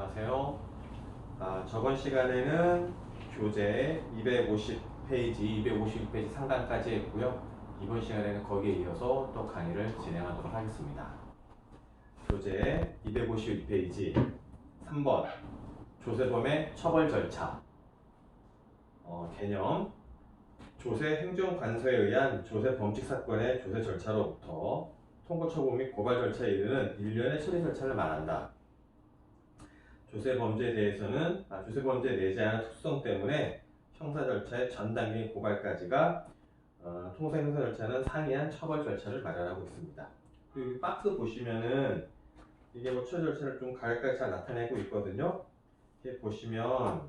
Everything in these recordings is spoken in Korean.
안녕하세요. 저번 시간에는 교재 250페이지, 251페이지 상단까지 했고요. 이번 시간에는 거기에 이어서 또 강의를 진행하도록 하겠습니다. 교재 251페이지 3번 조세범의 처벌 절차. 개념. 조세 행정관서에 의한 조세 범칙 사건의 조세 절차로부터 통고 처분 및 고발 절차에 이르는 일련의 처리 절차를 말한다. 조세 범죄에 대해서는 조세 범죄에 내재하는 특수성 때문에 형사 절차의 전 단계인 고발까지가 통상 형사 절차는 상이한 처벌 절차를 마련하고 있습니다. 그리고 박스 보시면은 이게 뭐 처벌 절차를 좀 가격까지 잘 나타내고 있거든요. 이렇게 보시면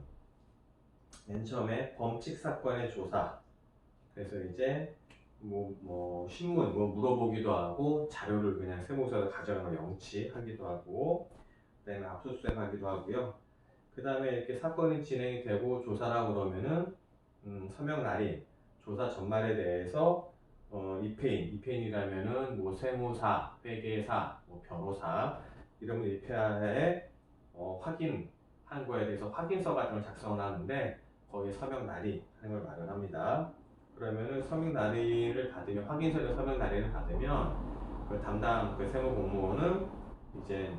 맨 처음에 범칙 사건의 조사. 그래서 이제 신문 물어보기도 하고 자료를 그냥 세무서에서 가져가는 영치하기도 하고. 그다음에 압수수색하기도 하고요. 그 다음에 이렇게 사건이 진행이 되고 조사라고 그러면은 서명 날인 조사 전말에 대해서 입회인이라면은 세무사, 회계사, 변호사 이런 입회하에 확인한 거에 대해서 확인서 같은 걸 작성을 하는데 거기에 서명 날인 하는 걸 마련합니다. 그러면은 서명 날인을 받으면 확인서를 서명 날인을 받으면 그 담당 세무 공무원은 이제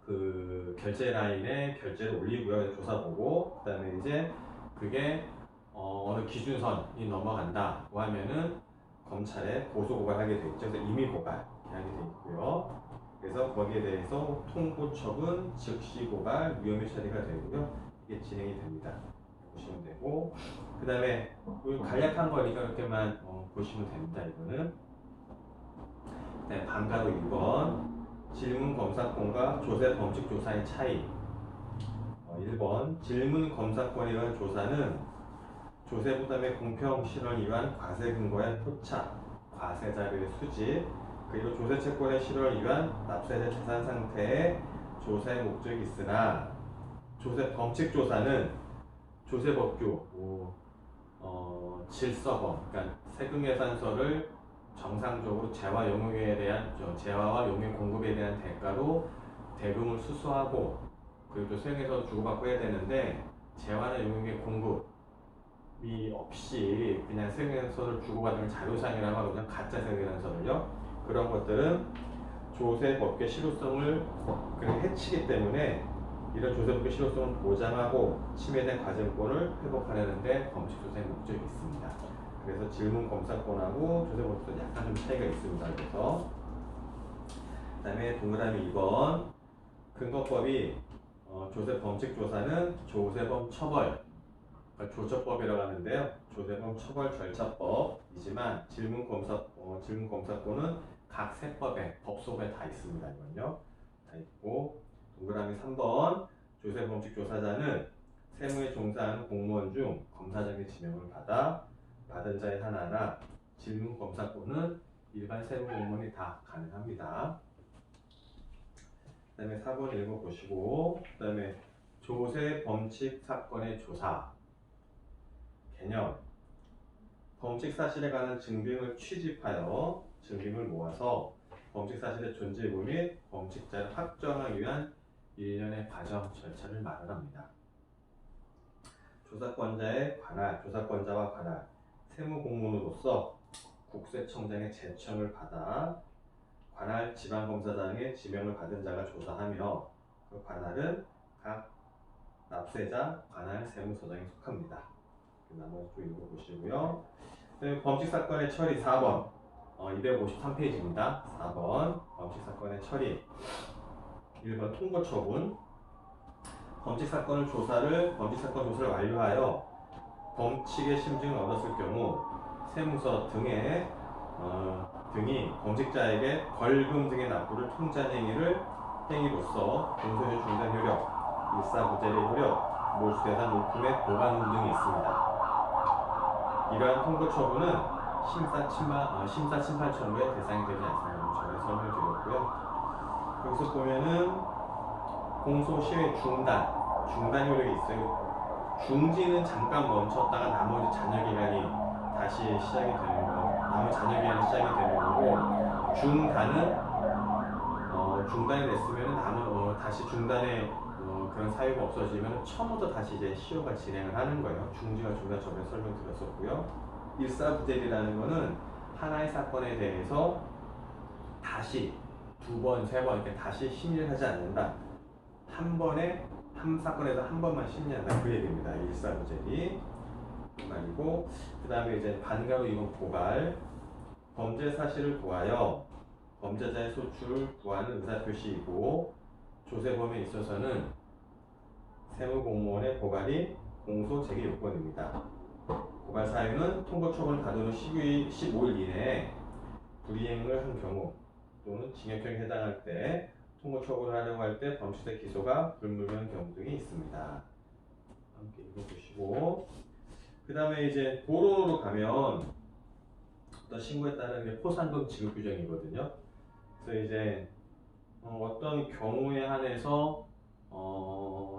그 결제 라인에 결제를 올리고요. 조사 보고 그 다음에 이제 그게 어느 기준선이 넘어간다고 하면은 검찰에 고소 고발하게 돼 있죠. 그래서 임의 고발 하게 돼 있고요. 그래서 거기에 대해서 통고 처분, 즉시 고발, 무혐의 처리가 되고요. 이게 진행이 됩니다. 보시면 되고 그 다음에 간략한 거니까 이렇게만 보시면 됩니다. 이거는 네, 방가로 2번 질문 검사권과 조세 범칙 조사의 차이. 1번 질문 검사권에 의한 조사는 조세 부담의 공평 실현을 위한 과세 근거의 포착, 과세 자료의 수집, 그리고 조세 채권의 실현을 위한 납세자 재산 상태의 조사의 목적이 있으나 조세 범칙 조사는 조세법규, 질서범, 그러니까 세금 예산서를 정상적으로 재화 용역에 대한 재화와 용역 공급에 대한 대가로 대금을 수수하고 그리고 또 수행해서 주고받고 해야 되는데 재화나 용역의 공급이 없이 그냥 수행해서를 주고받는 자료상이라고 하고 그냥 가짜 세금예산서를요. 그런 것들은 조세법규의 실효성을 그냥 해치기 때문에 이런 조세법규의 실효성을 보장하고 침해된 과세권을 회복하려는데 범칙조사의 목적이 있습니다. 그래서 질문 검사권하고 조세법규도 약간 좀 차이가 있습니다. 그래서 그 다음에 동그라미 2번 근거법이 조세 범칙 조사는 조세범 처벌 그러니까 조처법이라고 하는데요. 조세범 처벌 절차법이지만 질문 검사권은 각 세법에 법속에 다 있습니다. 이건요 다 있고 동그라미 3번 조세 범칙 조사자는 세무에 종사하는 공무원 중 검사장의 지명을 받은 자의 하나나 질문 검사권은 일반 세무 공무원이 다 가능합니다. 그 다음에 4번 읽어보시고 그 다음에 조세 범칙 사건의 조사 개념 범칙 사실에 관한 증빙을 취집하여 증빙을 모아서 범칙 사실의 존재 여부 및 범칙자를 확정하기 위한 일련의 과정 절차를 마련합니다. 조사권자와 관할 세무공무원으로서 국세청장의 제청을 받아 관할 지방검사장의 지명을 받은 자가 조사하며 그 관할은 각 납세자 관할 세무서장에 속합니다. 나머지 또 읽어보시고요. 범칙사건의 처리 4번 253페이지입니다. 4번 범칙사건의 처리 1번 통고처분 범칙사건 조사를 완료하여 범칙의 심증을 얻었을 경우 세무서 등이 범칙자에게 벌금 등의 납부를 통지한 행위로서 공소유 중단 효력, 일사부재의 효력, 몰수대산 물품의 보관 등이 있습니다. 이러한 통고 처분은 심사 심판처로의 대상이 되지 않습니다. 전에 설명을 드렸고요. 여기서 보면은 공소 시효의 중단 효력이 있어요. 중지는 잠깐 멈췄다가 나머지 잔여 기간이 다시 시작이 되는 거, 나머지 잔여 기간이 시작이 되는 거고 중단은 중단이 됐으면 남은 다시 중단의 그런 사유가 없어지면 처음부터 다시 이제 시효가 진행을 하는 거예요. 중지와 중단 전에 설명드렸었고요. 일사부재리라는 거는 하나의 사건에 대해서 다시 두 번, 세 번 이렇게 다시 심리를 하지 않는다. 한 번에 한 사건에서 한 번만 심리한다. 그 얘기입니다. 일사부재리 말이고, 그 다음에 이제 반가로 이건 고발. 범죄 사실을 구하여 범죄자의 소출을 구하는 의사표시이고, 조세범에 있어서는 세무공무원의 고발이 공소 제기 요건입니다. 고발 사유는 통보청을 가둔 후 15일 이내에 불이행을 한 경우 또는 징역형에 해당할 때 통보처분을 하려고 할 때 범죄자 기소가 불물명한 경우 등이 있습니다. 함께 읽어보시고, 그 다음에 이제 보론으로 가면 어떤 신고에 따른 게 포상금 지급 규정이거든요. 그래서 이제 어떤 경우에 한해서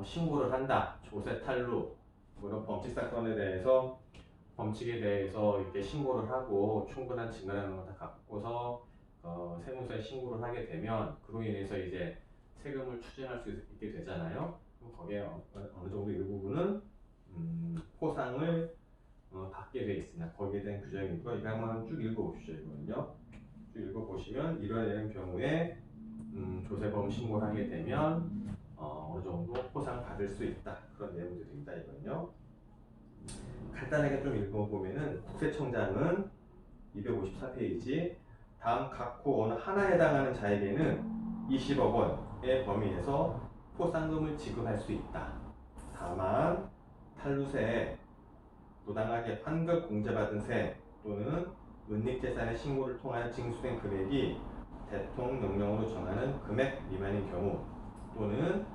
신고를 한다. 조세 탈루 이런 범칙 사건에 대해서 범칙에 대해서 이렇게 신고를 하고 충분한 증거라는 걸 다 갖고서 세무서에 신고를 하게 되면 그로 인해서 이제 세금을 추징할 수 있게 되잖아요. 그럼 거기에 어느 정도 일부분은 포상을 받게 돼 있으나 거기에 대한 규정이 있고, 이거 한번 쭉 읽어보시죠. 이거는요. 쭉 읽어보시면 이러한 경우에 조세범 신고를 하게 되면 어느 정도 포상 받을 수 있다. 그런 내용들입니다. 이건요. 간단하게 좀 읽어보면은 국세청장은 254페이지 다음 각호 어느 하나에 해당하는 자에게는 20억 원의 범위에서 포상금을 지급할 수 있다. 다만 탈루세, 부당하게 환급 공제받은 세 또는 은닉재산의 신고를 통하여 징수된 금액이 대통령령으로 정하는 금액 미만인 경우 또는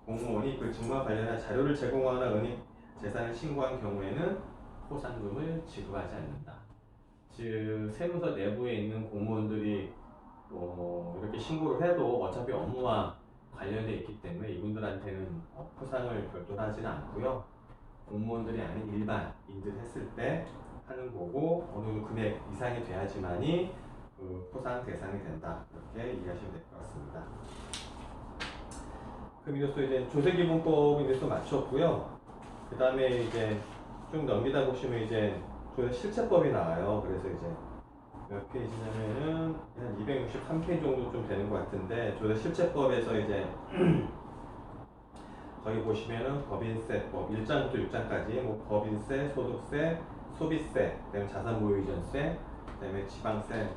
공무원이 그 직무와 관련한 자료를 제공하거나 은닉 재산을 신고한 경우에는 포상금을 지급하지 않는다. 즉 세무서 내부에 있는 공무원들이 이렇게 신고를 해도 어차피 업무와 관련되어 있기 때문에 이분들한테는 포상을 별도로 하지는 않고요. 공무원들이 아닌 일반인들 했을 때 하는 거고, 어느 금액 이상이 돼야지만이 그 포상 대상이 된다. 이렇게 이해하시면 될 것 같습니다. 그럼 이로써 이제 조세기본법 이로써 마쳤고요. 그 다음에 이제 좀 넘기다 보시면 이제 조세 실체법이 나와요. 그래서 이제 몇 페이지냐면은 한 263페이지 정도 좀 되는 것 같은데, 조세 실체법에서 이제 거기 보시면은 법인세법 1장부터 6장까지 뭐 법인세, 소득세, 소비세, 그다음에 자산보유이전세, 그다음에 지방세,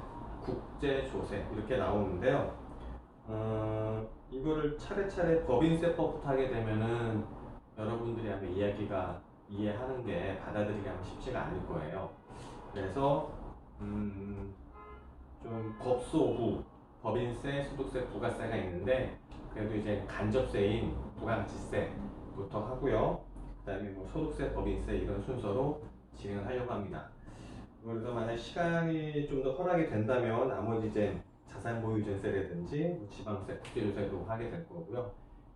국제조세 이렇게 나오는데요. 이거를 차례차례 법인세법부터 하게 되면은 여러분들이 아마 이해하는 게 받아들이기 아마 쉽지가 않을 거예요. 그래서 좀 법소부, 법인세, 소득세, 부가세가 있는데, 그래도 이제 간접세인 부가가치세부터 하고요. 그 다음에 뭐 소득세, 법인세 이런 순서로 진행을 하려고 합니다. 그래서 만약 시간이 좀 더 허락이 된다면 나머지 이제 자산보유이전세라든지 뭐 지방세, 국제조세도 하게 될 거고요.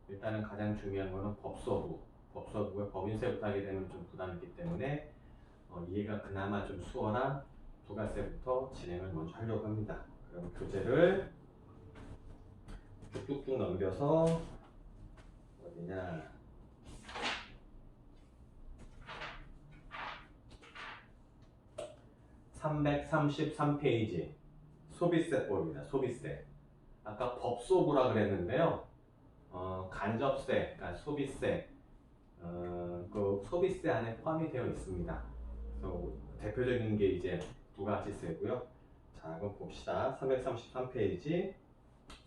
일단은 가장 중요한 거는 법소부의 법인세부터 하게 되면 좀 부담이 있기 때문에 이해가 그나마 좀 수월한 부가세부터 진행을 먼저 하려고 합니다. 그럼 교재를 쭉쭉쭉 넘겨서 어디냐, 333페이지 소비세법입니다. 소비세. 아까 법소부라 그랬는데요. 간접세, 그러니까 소비세, 그 소비세 안에 포함이 되어 있습니다. 그래서 대표적인 게 이제 부가가치세고요. 자, 그럼 봅시다. 333페이지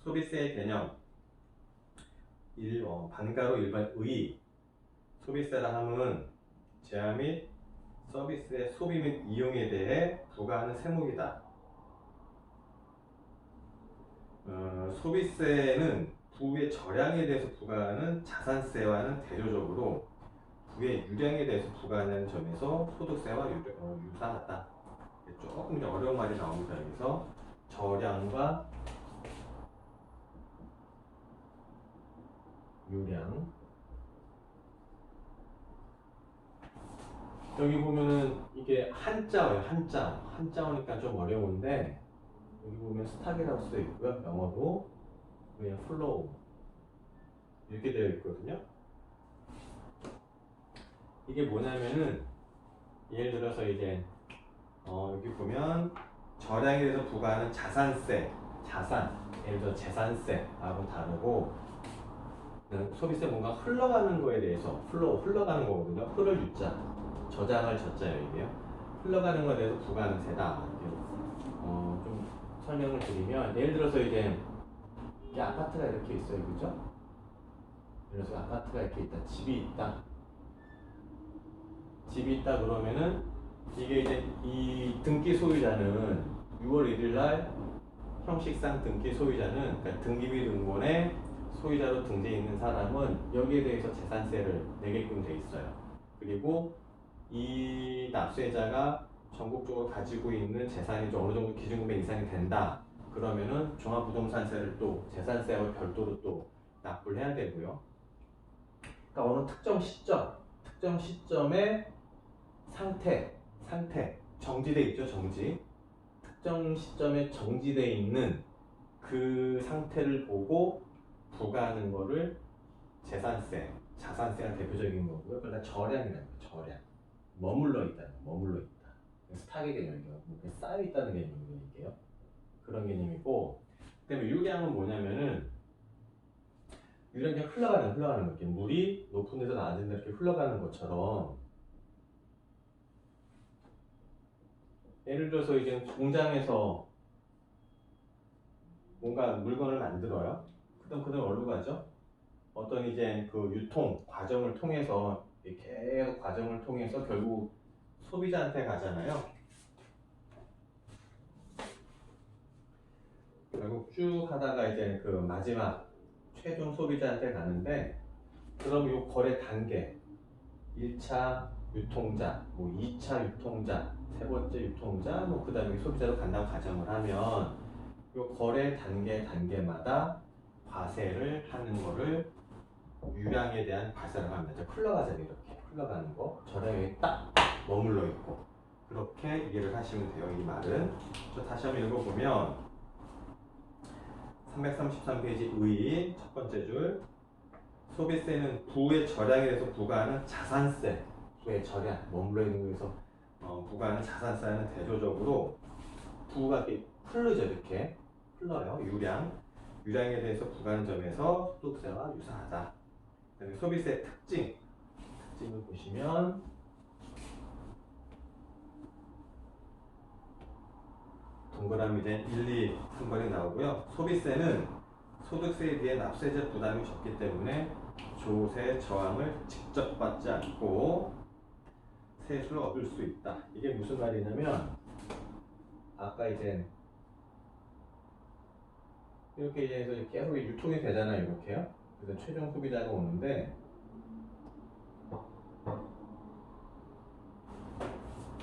소비세의 개념. 반가로 일반 의. 소비세라 함은 제한 및 서비스의 소비 및 이용에 대해 부과하는 세목이다. 소비세는 부의 절약에 대해서 부과하는 자산세와는 대조적으로 부의 유량에 대해서 부과하는 점에서 소득세와 유사하다. 조금 더 어려운 말이 나옵니다. 여기서 절량과 유량. 여기 보면은 이게 한자어예요. 한자어니까 좀 어려운데, 여기 보면 스탁이라고 써 있고요. 영어로 그냥 플로우 이렇게 되어 있거든요. 이게 뭐냐면은 예를 들어서 이제 여기 보면 절약에 대해서 부과하는 자산세, 예를 들어 재산세하고 다르고 소비세 뭔가 흘러가는 거에 대해서 흘러가는 거거든요. 흐를 유자, 저장을 저자예요 이게요. 흘러가는 거에 대해서 부과하는 세다. 이렇게 좀 설명을 드리면 예를 들어서 이제 이 아파트가 이렇게 있어요, 그죠? 그래서 아파트가 이렇게 있다, 집이 있다 그러면은 이게 이제 이 등기 소유자는 6월 1일 날 형식상 등기 소유자는 그러니까 등기비 등본에 소유자로 등재해 있는 사람은 여기에 대해서 재산세를 내게끔 돼 있어요. 그리고 이 납세자가 전국적으로 가지고 있는 재산이 좀 어느 정도 기준금액 이상이 된다. 그러면은 종합부동산세를 또 재산세와 별도로 또 납부를 해야 되고요. 그러니까 어느 특정 시점의 상태, 정지돼 있죠, 특정 시점에 정지돼 있는 그 상태를 보고 부과하는 거를 재산세, 자산세가 대표적인 거고요. 그러나 절약이라는 거예요, 절약. 머물러 있다. 스탁의 개념이에요. 쌓여 있다는 개념이에요. 그런 개념이고, 그다음에 유량은 뭐냐면은 유량이 흘러가는 거. 물이 높은 데서 낮은 데 이렇게 흘러가는 것처럼 예를 들어서 이제 공장에서 뭔가 물건을 만들어요. 그럼 어디로 가죠? 어떤 이제 그 유통 과정을 통해서 계속 과정을 통해서 결국 소비자한테 가잖아요. 결국 쭉 하다가 이제 그 마지막 최종 소비자한테 가는데 그럼 요 거래 단계 1차 유통자, 뭐 2차 유통자, 세 번째 유통자, 뭐 그 다음에 소비자로 간다고 가정을 하면 요 거래 단계마다 과세를 하는 거를 유량에 대한 과세라고 합니다. 흘러가잖아요. 이렇게 흘러가는 거. 절약에 딱 머물러 있고 그렇게 이해를 하시면 돼요. 이 말은. 저 다시 한번 읽어보면 333페이지 의 첫 번째 줄 소비세는 부의 절약에 대해서 부과하는 자산세, 부의 절약, 머물러 있는 거에서 부과하는 자산세는 대조적으로 부가 이렇게 이렇게 흘러요. 유량에 대해서 부과하는 점에서 소득세와 유사하다. 소비세 특징을 보시면 동그라미 된 1, 2, 3번이 나오고요. 소비세는 소득세에 비해 납세자 부담이 적기 때문에 조세 저항을 직접 받지 않고 세수를 얻을 수 있다. 이게 무슨 말이냐면 아까 이제 이렇게 해서 계속 유통이 되잖아요. 이렇게요. 그래서 최종 소비자가 오는데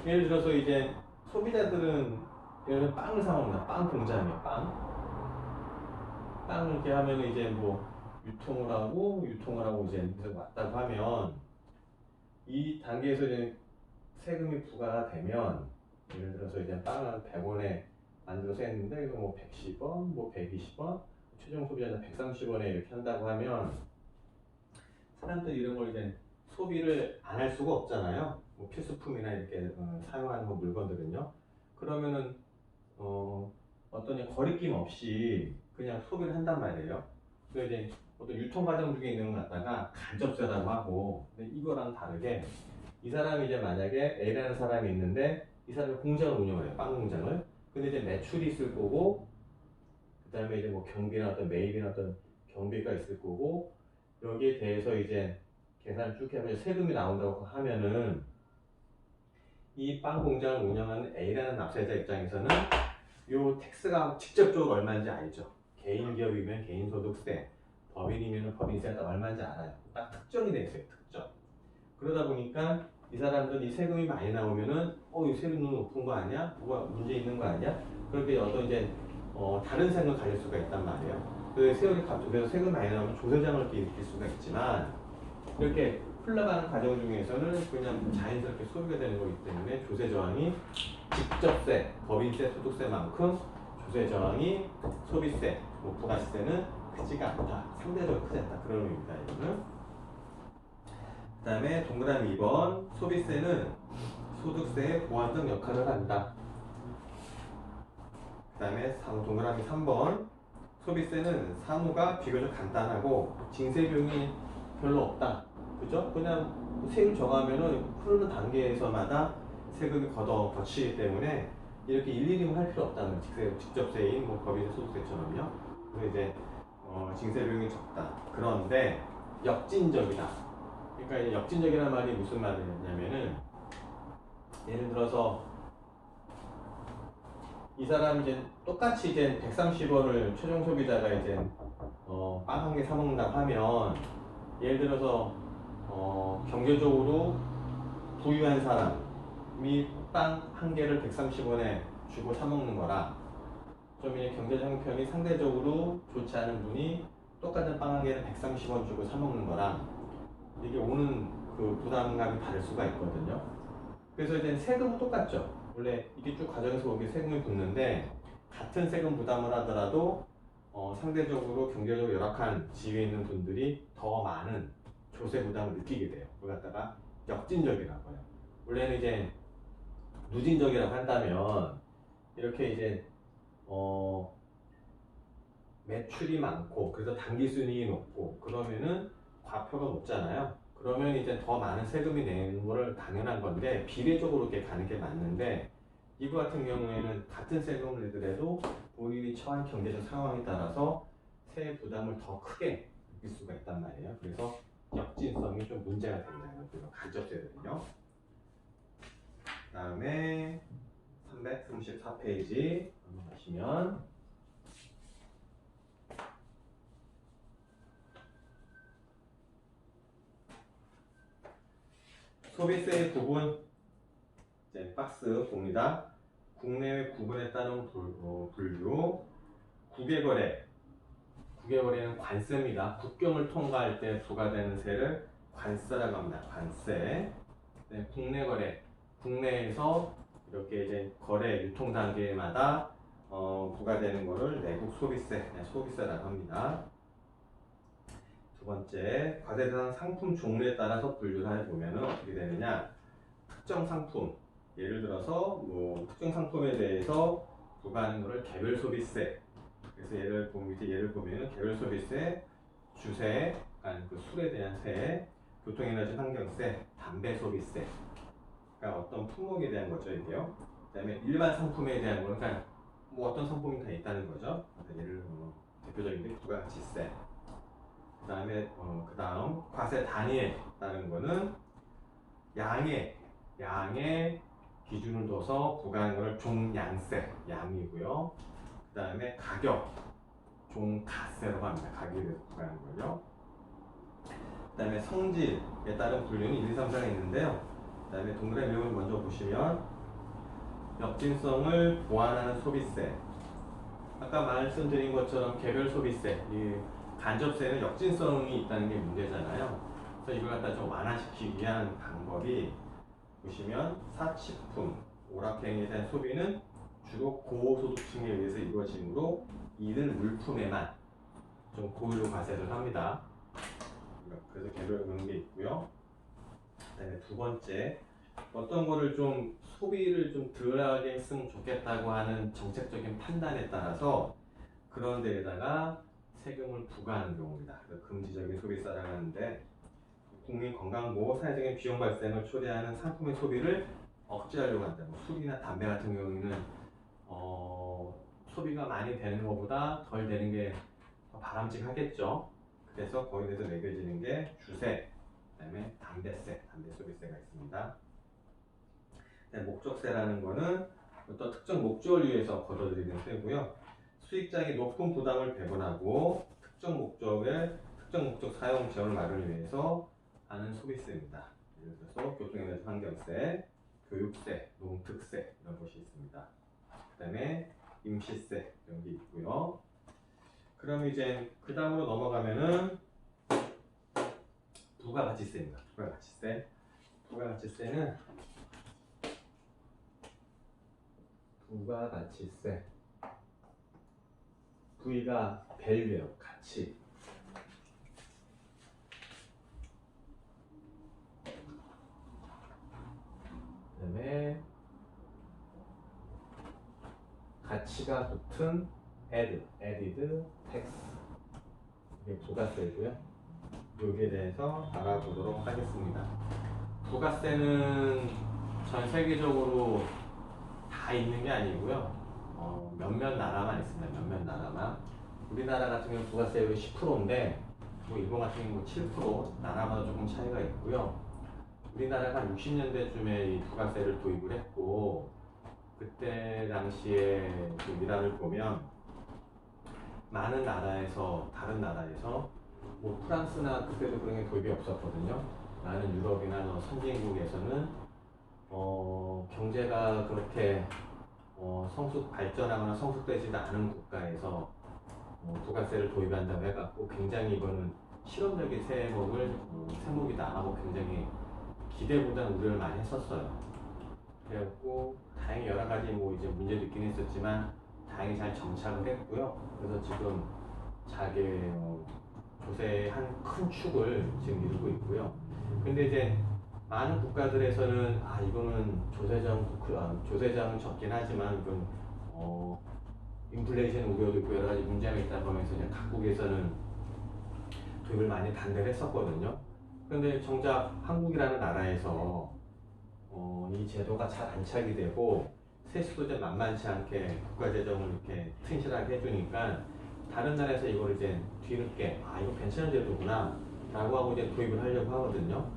예를 들어서 이제 소비자들은 예를 들어 빵을 사먹는다. 빵 공장이에요. 빵을 이렇게 하면 이제 뭐 유통을 하고 이제 왔다고 하면 이 단계에서 이제 세금이 부과가 되면 예를 들어서 이제 빵을 100원에 만들어서 했는데 이거 뭐 110원, 뭐 120원, 최종 소비자는 130원에 이렇게 한다고 하면 사람들이 이런 걸 이제 소비를 안 할 수가 없잖아요. 뭐 필수품이나 이렇게 사용하는 거 물건들은요. 그러면은 어떤 거리낌 없이 그냥 소비를 한단 말이에요. 그래서 이제 어떤 유통 과정 중에 있는 걸 갖다가 간접세라고 하고, 근데 이거랑 다르게 이 사람이 이제 만약에 A라는 사람이 있는데 이 사람이 공장을 운영을 해요. 빵 공장을. 근데 이제 매출이 있을 거고, 그 다음에 이제 뭐 경비나 어떤 매입이나 어떤 경비가 있을 거고, 여기에 대해서 이제 계산을 쭉 해서 세금이 나온다고 하면은 이 빵 공장을 운영하는 A라는 납세자 입장에서는 요 텍스가 직접적으로 얼마인지 알죠. 개인 기업이면 개인소득세, 법인이면 법인세가 얼마인지 알아요. 딱 특정이 돼 있어요. 특정. 그러다 보니까 이 사람들 이 세금이 많이 나오면은 이 세금이 너무 높은 거 아니야? 뭐가 문제 있는 거 아니야? 그렇게 어떤 이제 다른 생각을 가질 수가 있단 말이에요. 그래서 세금이 많이 나오면 조세장을 일으킬 수가 있지만 이렇게 흘러가는 과정 중에서는 그냥 자연스럽게 소비가 되는 거기 때문에 조세 저항이 직접세, 법인세, 소득세만큼 조세 저항이 소비세, 뭐 부가세는 크지가 않다. 상대적으로 크지 않다. 그런 의미입니다. 이거는. 그 다음에 동그라미 2번 소비세는 소득세의 보완적 역할을 한다. 그 다음에 동그라미 3번 소비세는 사무가 비교적 간단하고 징세 비용이 별로 없다. 그죠? 그냥 세율 정하면은 흐르는 단계에서마다 세금이 거치기 때문에 이렇게 일일이 할 필요 없다는 거예요. 직접세인 뭐 법인세, 소득세처럼요. 그래서 이제 징세 비용이 적다. 그런데 역진적이다. 그러니까 이 역진적이라는 말이 무슨 말이냐면은 예를 들어서 이 사람이 이제 똑같이 이제 130원을 최종 소비자가 이제 빵 한 개 사 먹는다고 하면 예를 들어서 경제적으로 부유한 사람이 빵 한 개를 130원에 주고 사 먹는 거랑 좀 경제적 형편이 상대적으로 좋지 않은 분이 똑같은 빵 한 개를 130원 주고 사 먹는 거랑 이게 오는 그 부담감이 다를 수가 있거든요. 그래서 이제 세금은 똑같죠. 원래 이게 쭉 과정에서 오게 세금이 붙는데 같은 세금 부담을 하더라도 상대적으로 경제적으로 열악한 지위에 있는 분들이 더 많은 조세 부담을 느끼게 돼요. 그걸 갖다가 역진적이라고 해요. 원래는 이제 누진적이라고 한다면 이렇게 이제 매출이 많고 그래서 당기순이익이 높고 그러면은 과표가 높잖아요. 그러면 이제 더 많은 세금이 내는 거를 당연한 건데 비례적으로 이렇게 가는 게 맞는데 이거 같은 경우에는 같은 세금을 내더라도 본인이 처한 경제적 상황에 따라서 세액 부담을 더 크게 느낄 수가 있단 말이에요. 그래서 역진성이 좀 문제가 된다는 거죠. 간접세들은요. 그 다음에 334페이지 넘어가시면 소비세의 구분 이제 박스 봅니다. 국내외 구분에 따른 분류 국외거래 국외거래는 관세입니다. 국경을 통과할 때 부과되는 세를 관세라고 합니다. 관세. 네, 국내 거래 국내에서 이렇게 이제 거래 유통 단계마다 부과되는 거를 내국 소비세, 소비세라고 합니다. 두 번째, 과세 대상 상품 종류에 따라서 분류를 해보면 어떻게 되느냐? 특정 상품, 예를 들어서 뭐 특정 상품에 대해서 부과하는 거를 개별 소비세. 그래서 예를 보면 개별 소비세, 주세, 그 술에 대한 세, 교통에너지 환경세, 담배 소비세. 그러니까 어떤 품목에 대한 거죠, 이게요. 그다음에 일반 상품에 대한 거는 그러니까 뭐 어떤 상품이 다 있다는 거죠. 예를 대표적인 게 부가가치세. 그다음에 그다음 과세 단위에 따른 거는 양의 기준을 둬서 부과하는 거를 종양세, 양이고요. 그다음에 가격, 종가세라고 합니다. 가격에 대해서 부과하는 거죠. 그다음에 성질에 따른 분류는 1, 2, 3, 4가 있는데요. 그다음에 동그라미 내용을 먼저 보시면 역진성을 보완하는 소비세. 아까 말씀드린 것처럼 개별 소비세, 이 간접세는 역진성이 있다는 게 문제잖아요. 그래서 이걸 갖다 좀 완화시키기 위한 방법이 보시면 사치품, 오락행위에 대한 소비는 주로 고소득층에 의해서 이루어지므로 이는 물품에만 좀 고율로 과세를 합니다. 그래서 개별 그런 게 있고요. 그다음에 두 번째, 어떤 거를 좀 소비를 좀 덜하게 했으면 좋겠다고 하는 정책적인 판단에 따라서 그런 데에다가 세금을 부과하는 경우입니다. 그래서 금지적인 소비세라고 하는데 국민 건강보호 사회적인 비용 발생을 초래하는 상품의 소비를 억제하려고 한다. 뭐 술이나 담배 같은 경우에는 소비가 많이 되는 것보다 덜 되는 게 더 바람직하겠죠. 그래서 거기에 대해서 매겨지는 게 주세, 그다음에 담배세, 담배 소비세가 있습니다. 목적세라는 거는 어떤 특정 목적을 위해서 걷어들이는 세고요. 수익자에게 높은 부담을 배분하고 특정 목적 사용 지원을 마련을 위해서 하는 소비세입니다. 예를 들어서 교통에너지 환경세, 교육세, 농특세 이런 것이 있습니다. 그 다음에 임시세 이런 게 있고요. 그럼 이제 그 다음으로 넘어가면은 부가가치세입니다. 부가가치세는 부가가치세. V가 밸류예요. 가치. 그다음에 가치가 붙은 added tax. 이게 부가세고요. 여기에 대해서 알아보도록 하겠습니다. 부가세는 전 세계적으로 다 있는 게 아니고요. 몇몇 나라만 있습니다. 몇몇 나라만. 우리나라 같은 경우는 부가세율이 10%인데 뭐 일본 같은 경우는 7%, 나라마다 조금 차이가 있고요. 우리나라가 60년대쯤에 이 부가세를 도입을 했고, 그때 당시에 그 미라를 보면 많은 나라에서, 다른 나라에서 뭐 프랑스나 그때도 그런 게 도입이 없었거든요. 많은 유럽이나 선진국에서는 경제가 그렇게 성숙 발전하거나 성숙되지도 않은 국가에서 부가세를 도입한다고 해갖고 굉장히 이거는 실험적인 세목이다 하고 굉장히 기대보다는 우려를 많이 했었어요. 그래갖고 다행히 여러 가지 뭐 이제 문제도 있긴 했었지만 다행히 잘 정착을 했고요. 그래서 지금 자기 조세의 한 큰 축을 지금 이루고 있고요. 근데 이제 많은 국가들에서는 이거는 조세장은 적긴 하지만 이건 인플레이션 우려도 있고 여러 가지 문제가 있다 보면서 이제 각국에서는 도입을 많이 반대를 했었거든요. 그런데 정작 한국이라는 나라에서 이 제도가 잘 안착이 되고 세수도 좀 만만치 않게 국가 재정을 이렇게 튼실하게 해주니까 다른 나라에서 이걸 이제 뒤늦게 이거 괜찮은 제도구나 라고 하고 이제 도입을 하려고 하거든요.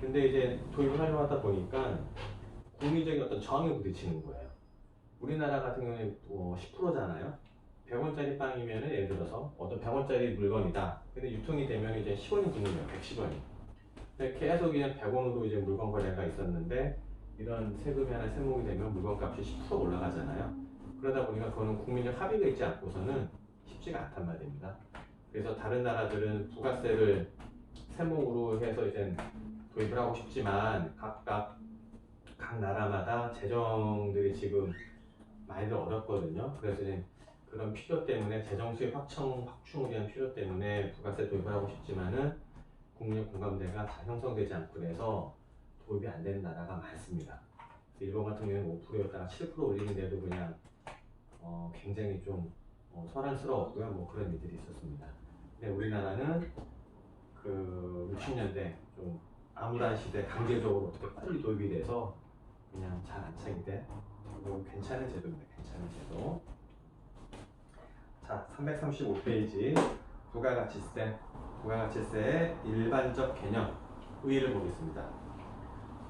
근데 이제 도입을 하려고 하다 보니까 국민적인 어떤 저항에 부딪히는 거예요. 우리나라 같은 경우에 10%잖아요. 100원짜리 빵이면 예를 들어서 어떤 100원짜리 물건이다. 근데 유통이 되면 이제 10원이 붙는 거예요. 110원이. 근데 계속 그냥 100원으로 이제 물건 거래가 있었는데 이런 세금이 하나 세목이 되면 물건 값이 10% 올라가잖아요. 그러다 보니까 그거는 국민적 합의가 있지 않고서는 쉽지가 않단 말입니다. 그래서 다른 나라들은 부가세를 세목으로 해서 이제 도입을 하고 싶지만 각 나라마다 재정들이 지금 많이들 어렵거든요. 그래서 이제 그런 필요 때문에 재정 수입 확충을 위한 필요 때문에 부가세 도입을 하고 싶지만은 국민의 공감대가 잘 형성되지 않고 그래서 도입이 안 되는 나라가 많습니다. 일본 같은 경우는 5%였다가 7% 올리는데도 그냥 굉장히 좀 소란스러웠고요. 뭐 그런 일들이 있었습니다. 근데 우리나라는 그 60년대 좀 암울한 시대 강제적으로 어떻게 빨리 도입이 돼서 그냥 잘 안착이 돼. 괜찮은 제도입니다. 괜찮은 제도. 자, 335페이지 부가가치세의 일반적 개념 의의를 보겠습니다.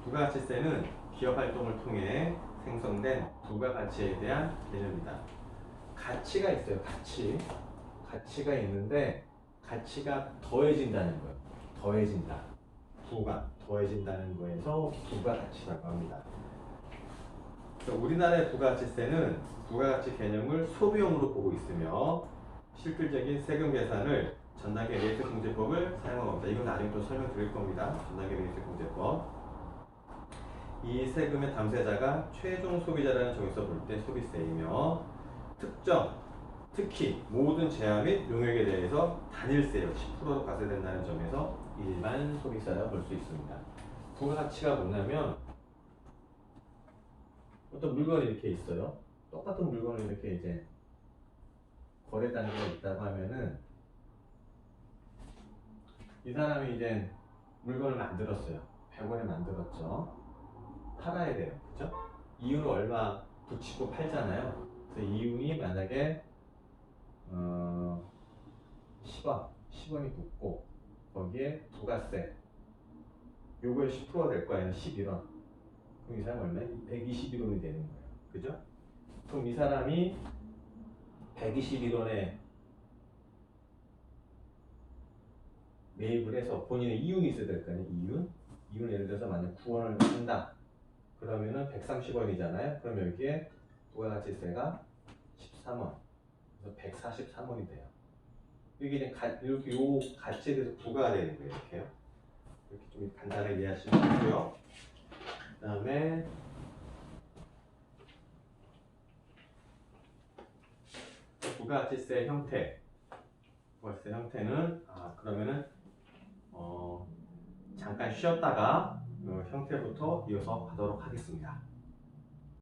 부가가치세는 기업 활동을 통해 생성된 부가가치에 대한 개념이다. 가치가 있어요. 가치가 있는데 가치가 더해진다는 거예요. 더해진다. 더해진다는 거에서 부가가치라고 합니다. 우리나라의 부가가치세는 부가가치 개념을 소비용으로 보고 있으며 실질적인 세금 계산을 전당계 레이트 공제법을 사용하고 있다. 이건 나중에 또 설명드릴 겁니다. 전당계 레이트 공제법. 이 세금의 담세자가 최종 소비자라는 점에서 볼 때 소비세이며 특히 모든 제한 및 용역에 대해서 단일세율 10%로 과세된다는 점에서 일반 소비세라고 볼 수 있습니다. 부가가치가 뭐냐면 어떤 물건이 이렇게 있어요. 똑같은 물건을 이렇게 이제 거래 단계가 있다고 하면은 이 사람이 이제 물건을 만들었어요. 100원에 만들었죠. 팔아야 돼요. 그죠? 이윤을 얼마 붙이고 팔잖아요. 그래서 이윤이 만약에 10원이 붙고 거기에 부가세 요거에 10%가 될 거 아니에요. 11원. 그럼 이 사람 얼마야? 121원이 되는 거예요. 그죠? 그럼 이 사람이 121원에 매입을 해서 본인의 이윤이 있어야 될 거 아니에요. 이윤을 예를 들어서 만약 9원을 한다. 그러면은 130원이잖아요. 그럼 여기에 부가가치세가 13원. 그래서 143원이 돼요. 이게 이렇게 요 가치에 대해서 부과가 되는 거예요. 이렇게요. 이렇게 좀 간단하게 이해하시면 되고요. 그 다음에 부가가치세 형태. 부가가치세 형태는 그러면은 잠깐 쉬었다가 형태부터 이어서 가도록 하겠습니다.